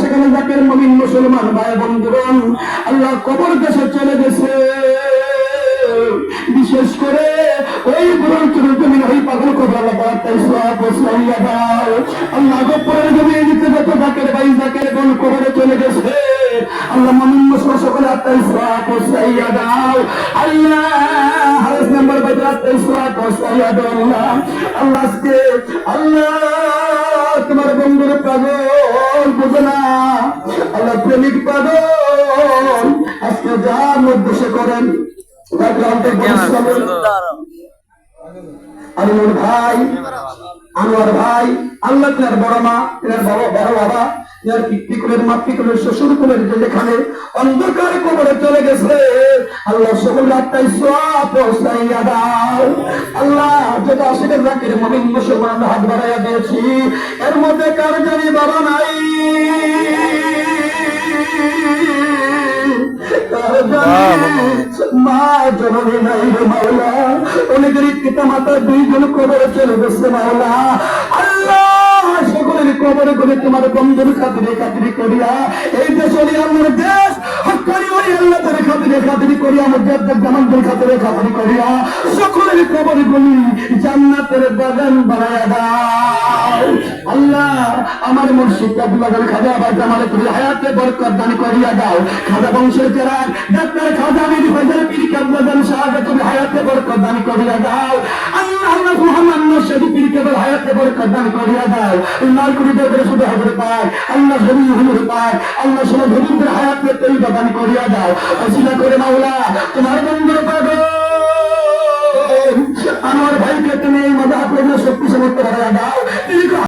সেখানে জাকের মুমিন মুসলমান ভাই বন্ধুগণ আল্লাহ কবর দেশে চলে গেছে। বিশেষ করে ওই বুড়োর জমিন ওই পাগল কবর আল্লাহ গোপরের জমি দিতে যত জাকের ভাই জাকের বোন কবরে চলে গেছে। আল্লাহ মুমিন মুসলমান সকলে আত্মাই সওয়াব পৌঁছাইয়া দাও। আল্লাহ হাদিস নাম্বার 22 আত্মাই সওয়াব পৌঁছাইয়া দাও। আল্লাহ আজকে আল্লাহ তোমার বন্ধুর পাগল বুঝে না আল্লাহ প্রেমিক পাগল আজকে যার উদ্দেশ্য করেন আনোয়ার ভাই আল্লাহ তার বড় মা তার বড় বাবা পিকুলের শ্বশুর কুলের যেখানে অন্ধকার কবরে চলে গেছে আল্লাহ সকল আত্মায় সওয়াব পৌঁছাইয়া দাও। আল্লাহ যেটা আশিকের জাকির মুমিন মুসলমান হাত বাড়াইয়া দিয়েছি এর মধ্যে কার জানি বাবা নাই, মা জননী নাই রে মাওলা, অনেকেরই পিতা মাতা দুইজন কবরে চলে গেছে মাওলা। আল্লাহ সকলের কবরে করে তোমার বন্ধুর খাতিরে করিয়া এই দেশ আমার দেশ হক্কানি ওই আল্লাহ তার খাতিরে করিয়া আমার জামানদের খাতিরে করিয়া সকলের কবরে গুলি জান্নাতের বাগান বানায়া দাও। আল্লাহ আমার মুর্শিদ আব্দুল খাজা আবার জামালে তুমি হায়াতে বরকত দান করিয়া দাও। খাজা বংশের যারা ডাক্তার খাজা আমির ফজল পীর কাবলাদান সাহেব তুমি হায়াতে বরকত দান করিয়া দাও। আল্লাহ আল্লাহ মুহাম্মদ নশরী পীর কেবল হায়াতে বরকত দান করিয়া দাও। লাল কুড়ি দেবের শুধু হজরত পাক আল্লাহ জমি হুজুর পাক আল্লাহ সব হুজুরদের হায়াতে তৈবা দান করিয়া দাও। ওসিলা করে মাওলা তোমার বন্ধুর পাগল আমার ভাইকে তুমি মজা করে শক্তি সমর্থ করিয়া দাও।